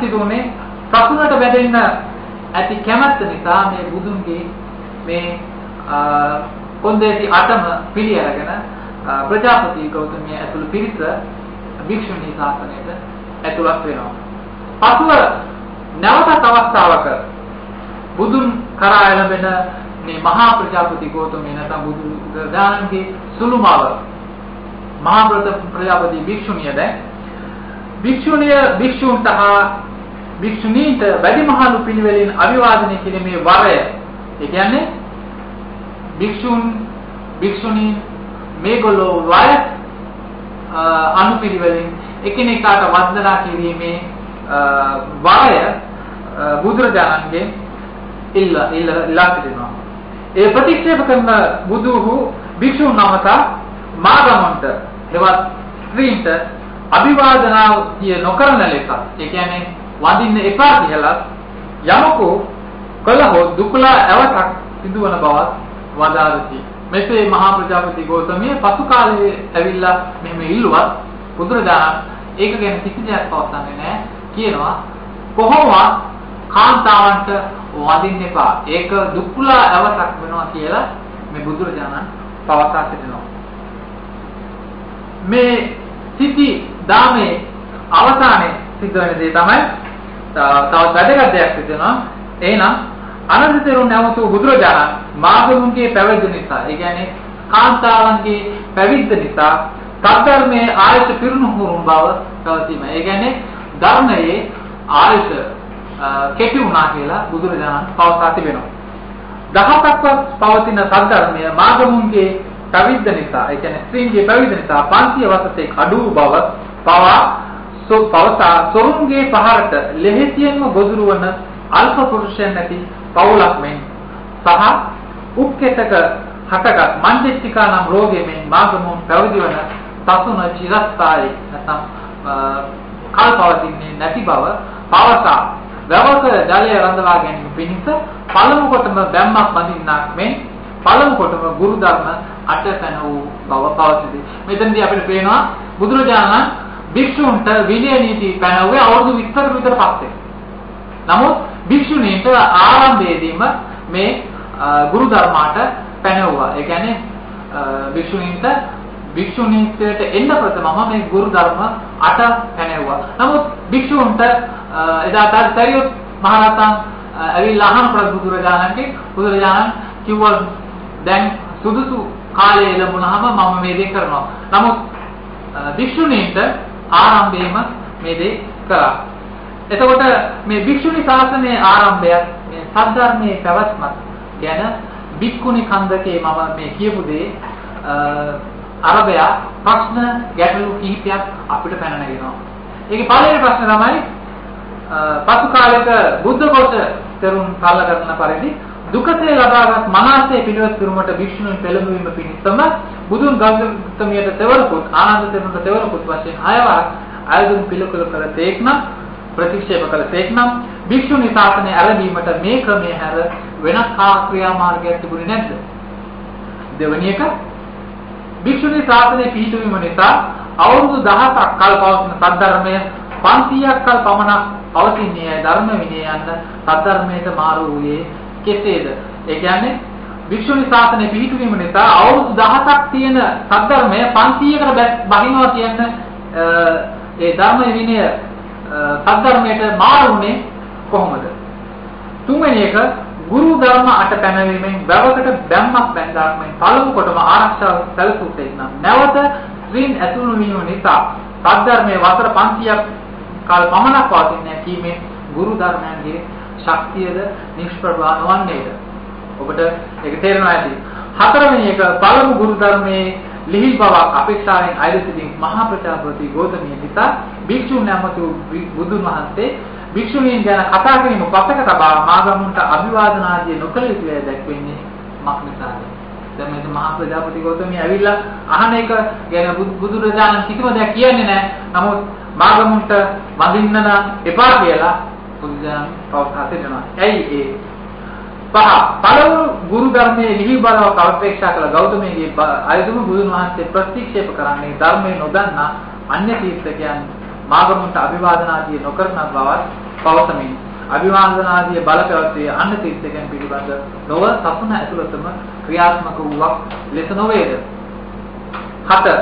සිදුුනේ සසුනට වැටෙන්න ඇති කැමැත්ත නිසා මේ බුදුන්ගේ මේ කොන්දේසි 8ම පිළි අරගෙන ප්‍රජාපති ගෞතමයා ඇතුළු පිරිස භික්ෂුණී ශාසනයට ඇතුළත් වෙනවා. පසුව නැවතත් අවස්ථාවක බුදුන් කරා එළඹෙන මේ මහා ප්‍රජාපති ගෞතමයා නැත්නම් බුදුරජාණන්ගේ සුළුමව මහා ප්‍රජාපති භික්ෂුණිය දැන් භික්ෂුන්ට හා භික්ෂුණීන්ට වැඩිමහලු පිළිවෙලින් අභිවාදනය කිරීමේ වරය. ඒ කියන්නේ භික්ෂුණීන් මේගොල්ලෝ වය අනුපිළිවෙලින් එකිනෙකාට වන්දනා කිරීමේ වරය බුදුරජාණන්ගේ ඉල්ලා සිටිනවා. ඒ ප්‍රතික්ෂේප කරන බුදුහු භික්ෂුන් නමතා මාගමන්ට එවත් ස්ත්‍රීන්ට අභිවාදනාදිය නොකරන ලෙස, ඒ කියන්නේ වඳින්න එපා කියලා යමකු කළහොත් දුකලා ඇවතක් සිදුවන බවත් වදාරති. මෙසේ මහා ප්‍රජාපති ගෞතමිය පසු කාලයේ ඇවිල්ලා මෙහෙම ඉල්ලුවත් බුදුරජාණන් ඒක ගැන කිසි දෙයක් පවසන්නේ නැහැ. කියනවා කොහොමවත් කාන්තාවන්ට වඳින්න එපා. ඒක දුක්ලා ඇවතක් වෙනවා කියලා මේ බුදුරජාණන් පවසා සිටිනවා. මේ සිටි දාමේ අවසානයේ සිද්ධ වෙන දේ තමයි තවත් වැදගත් දෙයක් සිදෙනවා. එහෙනම් අනන්ත තෙරුන් නැවතු බුදුරජාණන් මාගමුන්ගේ පැවිද්ද නිසා, ඒ කියන්නේ කාන්තාවන්ගේ පැවිද්ද නිසා සත්‍යර්මයේ ආයත පිරුණුහුරුම් බව තවසීම. ඒ කියන්නේ ධර්මයේ ආයත කෙටි වුණා කියලා බුදුරජාණන් පවසා තිබෙනවා. දහසක්වත් පවතින සත්‍යර්මය මාගමුන්ගේ පැවිද්ද නිසා, ඒ කියන්නේ ස්ත්‍රීන්ගේ පැවිද්ද නිසා 500 වසරේ අඩු බව පවසා සොරුන්ගේ පහරට ලෙහෙසියෙන්ම ගොදුරු වන අල්ප පුරුෂයන් නැති පවුලක් මෙන් සහ උක්කෙතක හටගත් මංජෙත්තිකා නම් රෝගයෙන් මාගමුන් පැවිදි වන සසුන චිරස්ථායි නැත්නම් කල්පවතින්නේ නැති බව පවසා වැවක ජලය රඳවා ගැනීම පිණිස පළමු කොටම බැම්මක් බඳින්නක් මෙන් පළමු කොටම ගුරු ධර්ම අටපැන වූ බව පවතියි. මෙතනදී අපිට පේනවා බුදුරජාණන් භික්ෂුන්ට විනය නීති පැනවුවේ අවුරුදු 20කට විතර පස්සේ. නමුත් භික්ෂුණීන්ට ආරම්භයේදීම මේ ගුරු ධර්මාට පැනවුවා. ඒ කියන්නේ භික්ෂුණීන්ට එන්න ප්‍රථමම මේ ගුරු ධර්ම 8 පැනවුවා. නමුත් භික්ෂුන්ට එදා තරියොත් මහරහතන් ඇවිල්ලා අහන බුදුරජාණන් කිව්වා දැන් සුදුසු කාලය ලැබුණාම මම මේ දේ කරනවා. නමුත් භික්ෂුණීන්ට ආරම්භයේම මේ දේ කරා. එතකොට මේ භික්ෂුණී ශාසනයේ ආරම්භය මේ සද්ධර්මයේ පැවැත්මත් ගැන භික්ඛුනි කන්දකේ මම මේ කියපු දේ අරබයා ප්‍රශ්න ගැටලු කිහිපයක් අපිට පැන නගිනවා. ඒකේ පළවෙනි ප්‍රශ්න තමයි පසු කාලයක බුද්ධ කොට තෙරුන් කල්ල කරන පරිදි දුකසේ ලබාගත් මනසේ පිළිවෙත් කිරීමට භික්ෂුණීන් පෙළඹවීම පිණිසම බුදුන් ගෞතමියට තෙවරකුත් ආනන්ද තෙරුන්ට තෙවරකුත් වශයෙන් 6 වරක් ආයුධ පිළිකුල කළ තේක්නම් ප්‍රතික්ෂේප කළ තේක්නම් භික්ෂුණී ශාසනය ආරම්භීමට මේ ක්‍රමයේ හැර වෙනත් ක්‍රියා මාර්ගයක් තිබුණේ නැද්ද? දෙවැනි එක භික්ෂුණී ශාසනය පිහිටවීම නිසා අවුරුදු 10ක් කල් පවතින සද්ධර්මය 500ක් කල් පමණ පවතින්නේ ධර්ම විනය යන සද්ධර්මයට මාරු වූයේ කෙසේද? ඒ කියන්නේ භික්ෂුණී ශාසනය පිහිටවීම නිසා අවුරුදු 10ක් තියෙන සද්ධර්මය 500කට බහිනවා කියන ඒ ධර්ම විනය සද්ධර්මයට මාරුනේ කොහොමද? තුන්වෙනි එක ගුරු ධර්ම අට පැනවීමෙන් වැවකට බැම්මක් බැඳාක්මෙන් පළමු කොටම ආරක්ෂාව සැලසුත්තේ නම් නැවත ස්ත්‍රීන් ඇතුළු වීම නිසා සද්ධර්මයේ වසර 500ක් කාල පමණක් පවතින්නේ කීමේ ගුරු ධර්මයන්ගේ ශක්තියද නිෂ්ප්‍රභා නොවන්නේද? ඔබට ඒක තේරෙනවා ඇති. හතරවෙනි එක පළමු ගුරු ධර්මයේ ලිහිල් බවක් අපේක්ෂාවෙන් අයද සිටින් මහා ප්‍රජාපති ගෞතමිය නිසා භික්ෂුන් නැමතු බුදුන් වහන්සේ භික්ෂුණීන් ගැන කතා කිරීම පසක තබා මාගමුන්ට අභිවාදන ආදී නොකළ යුතුය දැක්වෙන්නේ මක් නිසාද? දැන් මේ මහා ප්‍රජාපති ගෞතමිය ඇවිල්ලා අහන එක ගැන බුදුරජාණන් කිසිම දෙයක් කියන්නේ නැහැ. නමුත් මාගමුන්ට වඳින්න නම් එපා කියලා බුදුරජාණන් පවසා සිටිනවා. ඇයි ඒ? පළමු ගුරු ධර්මයේ ලිහිල් බලව අපේක්ෂා කළ ගෞතමයේ ආයතන බුදුන් වහන්සේ ප්‍රතික්ෂේප කරන්නේ ධර්මයේ නොදන්නා අන්‍ය තීර්ථකයන් මාගමුන්ට අභිවාදන ආදී නොකරන බවත් පවසමින් අභිවාදනාදී බල පැවැත්විය අන්න තීර්ථකයන් පිළිබඳ නොව සසුන ඇතුළතම ක්‍රියාත්මක වූවක් ලෙස නොවේද? 7.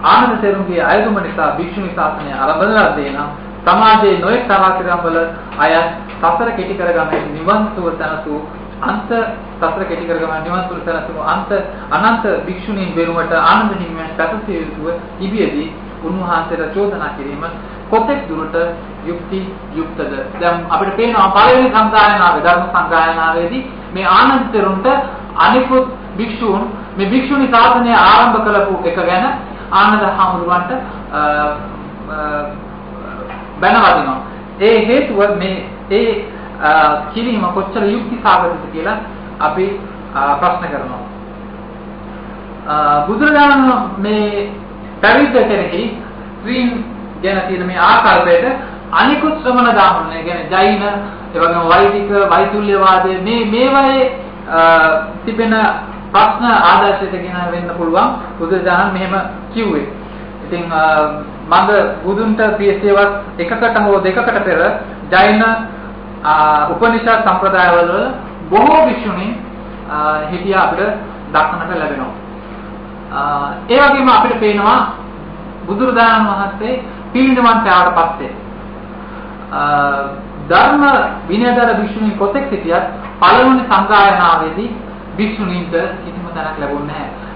ආනන්ද තෙරුන්ගේ අයදුම නිසා භික්ෂුණී ශාසනය ආරම්භ ලද්දේ නම් සමාජයේ නොයෙක් තරාතිරම් වල අය සතර කෙටි කරගන්නේ නිවන් සුව තනසු අන්ත සතර කෙටි කරගම නිවන් සුව තනසු අනන්ත භික්ෂුණීන් වෙනුවට ආනන්ද හිමියන් පැතුසිය යුතුව ඉබියදී උන්වහන්සේට චෝදනා කිරීම කොතෙක් දුරට යුක්තද? දැන් අපිට පේනවා පළවෙනි සංගායනාවේ ධර්ම සංගායනාවේදී මේ ආනන්ද තෙරුන්ට අනිකුත් භික්ෂූන් මේ භික්ෂුණී ශාසනය ආරම්භ කළපු එක ගැන ආනන්ද හාමුදුරුවන්ට බැනවදිනවා. ඒ හේතුව මේ කිරීම කොච්චර යුක්ති සාගතද කියලා අපි ප්‍රශ්න කරනවා. බුදුරජාණන් මේ පැවිද්ද කෙනෙහි ස්ත්‍රීන් ගැන තියෙන මේ ආකල්පයට අනිකුත් ශ්‍රමණ දාමනය ගැන ජෛන එවැගේම වෛදික වෛතුල්‍යවාදයේ මේවායේ තිබෙන ප්‍රශ්න ආදර්ශයටගෙන වෙන්න පුළුවන් බුදුරජාණන් මෙහෙම කිව්වේ. ඉතින් මඟ බුදුන්ට පියසේවත් එකකට හෝ දෙකකට පෙර ජෛන උපනිෂද් සම්ප්‍රදායවල බොහෝ භික්ෂුණීන් හිටියා අපිට දක්නට ලැබෙනවා. ඒ වගේම අපිට පේනවා බුදුරජාණන් වහන්සේ පිරිනිවන් පෑවට පස්සේ ධර්ම විනයදර භික්ෂුණීන් කොතෙක් සිටියත් පළවෙනි සංගායනාවේදී භික්ෂුණීන්ට කිසිම තැනක් ලැබුණේ නැහැ.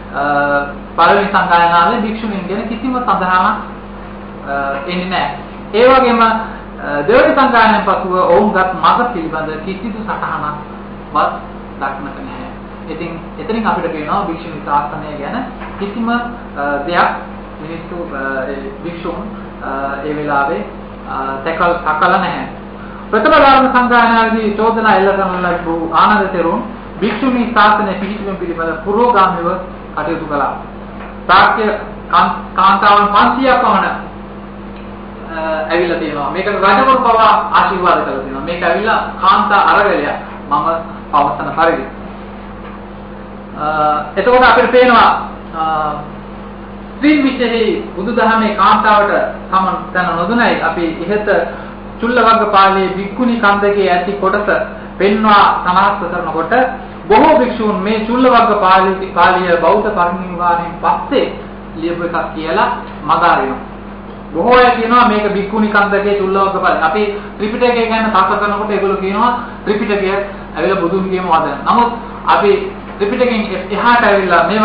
පළවෙනි සංගායනාවේ භික්ෂුණීන් ගැන කිසිම සඳහනක් එන්නේ නැහැ. ඒ වගේම දෙවන සංගායනාවෙන් පසුව ඔවුන්ගත් මඟ පිළිබඳ කිසිදු සටහනක්වත් දක්නට නැහැ. ඉතින් එතනින් අපිට පේනවා භික්ෂුණී ශාසනය ගැන කිසිම දෙයක් මිනිස්සු භික්ෂුන් ඒ වෙලාවේ තකල නැහැ. ප්‍රථම ධර්ම සංගායනාවේදී චෝදනා එල්ල කරන ලද්දු ආනන්ද තෙරුන් භික්ෂුණී ශාසනය පිළිපදීම පිළිබඳ පුරෝගාමීව කටයුතු කළා. ශාක්‍ය කාන්තාවන් 500ක් පමණ ඇවිල්ලා තියෙනවා. මේක රජවරු පවා ආශිර්වාද කරලා තියෙනවා. මේක ඇවිල්ලා කාන්තා අරගලයක් මම පවසන පරිදි. එතකොට අපිට පේනවා ස්ත්‍රී විශේෂයි බුදුදහමේ කාන්තාවට සමන් තන නොදුනයි අපි ඉහත චුල්ලවග්ගපාළියේ භික්ඛුනි කන්දකේ ඇති කොටස පෙන්වා සනාස්ත කරනකොට බොහෝ භික්ෂූන් මේ චුල්ලවග්ගපාළිය බෞද්ධ පරිනිර්වාණයෙන් පස්සේ ලියපු එකක් කියලා මගහරිනවා. බොහෝ අය කියනවා මේක භික්ඛුනි කන්දකේ චුල්ලවග්ගපාළිය. අපි ත්‍රිපිටකය ගැන කතා කරනකොට ඒගොල්ලෝ කියනවා ත්‍රිපිටකය ඇවිල්ලා බුදුන්ගේම වදන. නමුත් අපි ත්‍රිපිටකයෙන් එහාට ඇවිල්ලා මේ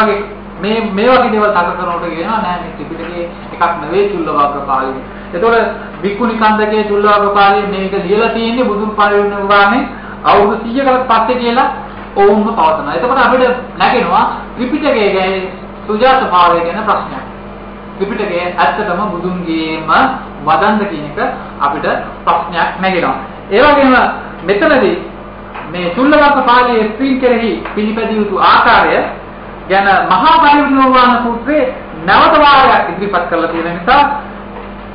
වගේ දේවල් කතා කරනකොට කියනවා නෑ මේ ත්‍රිපිටකයේ එකක් නෙවෙයි චුල්ලවග්ගපාළිය. එතකොට භික්ඛුනි කන්දකේ චුල්ලවග්ගපාළිය මේක ලියලා තියෙන්නේ බුදුන් පරිනිර්වාණය අවුරුදු 100කට පස්සේ කියලා ඔවුන්ම පවතනවා. එතකොට අපිට නැගෙනවා ත්‍රිපිටකයේ ගැන සුජාත භාවය ගැන ප්‍රශ්නයක්. ත්‍රිපිටකයේ ඇත්තටම බුදුන්ගේම වදන්ද කියන එක අපිට ප්‍රශ්නයක් නැගෙනවා. ඒ වගේම මෙතනදී මේ චුල්ලවග්ගපාළියේ ස්ත්‍රීන් කෙරෙහි පිළිපැදිය යුතු ආකාරය ගැන මහා පරිනිර්වාණ සූත්‍රයේ නැවත වාරයක් ඉදිරිපත් කරලා තියෙන නිසා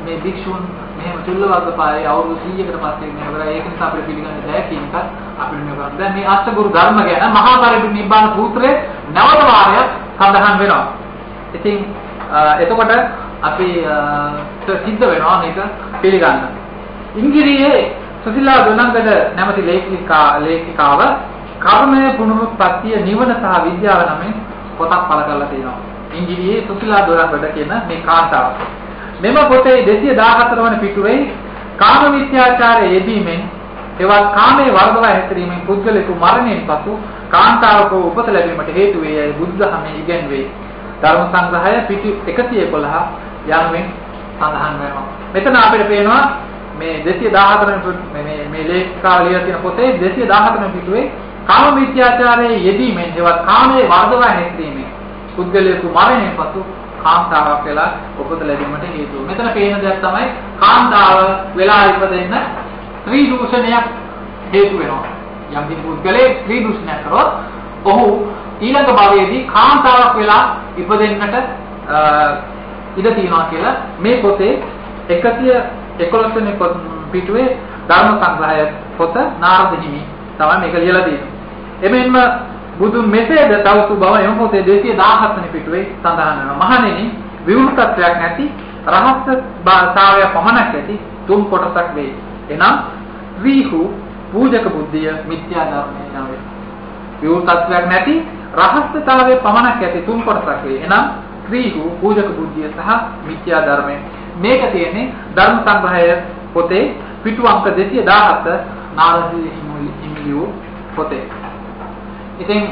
මේ භික්ෂුන් මෙහෙම චුල්ලවග්ගපාළියේ අවුරුදු 100කට පස්සේ මෙහෙවරයි ඒක නිසා අපිට පිළිගන්න බෑ කියන එකත් අපිට මේ කරන්නේ. දැන් මේ අෂ්ටගුරු ධර්ම ගැන මහා පරිනිර්වාණ සූත්‍රයේ නැවත වාරයක් සඳහන් වෙනවා. ඉතින් එතකොට අපි සිද්ධ වෙනවා මේක පිළිගන්න. ඉංග්‍රීසියේ සුසිලා දොනංගඩ නැමැති ලේඛිකාව කර්මයේ පුනරුත්පත්තිය නිවන සහ විද්‍යාව නමින් පොතක් පළ කරලා තියෙනවා. ඉංග්‍රීසියේ සුසිලා දොනංගඩ කියන මේ කාන්තාව. මෙම පොතේ 214 වන පිටුවේ කාම මිත්‍යාචාරයේ යෙදීමෙන් එවත් කාමයේ වර්ධව හැසිරීමෙන් පුද්ගලයෙකු මරණයෙන් පසු කාන්තාවක උපත ලැබීමට හේතු වේ යයි බුදුදහමේ ඉගැන්වේ. ධර්ම සංග්‍රහය පිටු 111 යනුවෙන් සඳහන් වෙනවා. මෙතන අපිට පේනවා මේ 214 මේ ලේඛිකාව ලියලා තියෙන පොතේ 214 වෙනි පිටුවේ කාම මිත්‍යාචාරයේ යෙදීමෙන් එවත් කාමයේ වර්ධව හැසිරීමෙන් පුද්ගලයෙකු මරණයෙන් පසු කාන්තාවක් වෙලා උපත ලැබීමට හේතුව. මෙතන පේන දෙයක් තමයි කාන්තාව වෙලා ඉපදෙන්න ස්ත්‍රී දූෂණයක් හේතු වෙනවා. යම් කිසි පුද්ගලයෙක් ස්ත්‍රී දූෂණයක් කරොත් ඔහු ඊළඟ භවයේදී කාන්තාවක් වෙලා ඉපදෙන්නට ඉඩ තියෙනවා කියලා මේ පොතේ 111 වෙනි පිටුවේ ධර්ම සංග්‍රහය පොත නාරද හිමි තමයි මේක ලියලා තියෙන්නේ. එමෙන්ම බුදුන් මෙසේද තවසු බව එම පොතේ 217 වෙනි පිටුවේ සඳහන් වෙනවා. මහණෙනි විවෘතත්වයක් නැති රහස්‍යතාවය පමණක් ඇති තුන් කොටසක් වේ. එනම් ත්‍රිහු පූජක බුද්ධිය මිත්‍යා ධර්මය නාවේ. විවෘත තත්වයක් නැති රහස්‍යතාවයේ පමණක් ඇති තුන් කොටසක් වේ. එනම් ත්‍රිහු පූජක බුද්ධිය සහ මිත්‍යා ධර්මය. මේක තියෙන්නේ ධර්ම සංග්‍රහය පොතේ පිටු අංක 217 නාරදීය හිමිලියෝ පොතේ. ඉතින්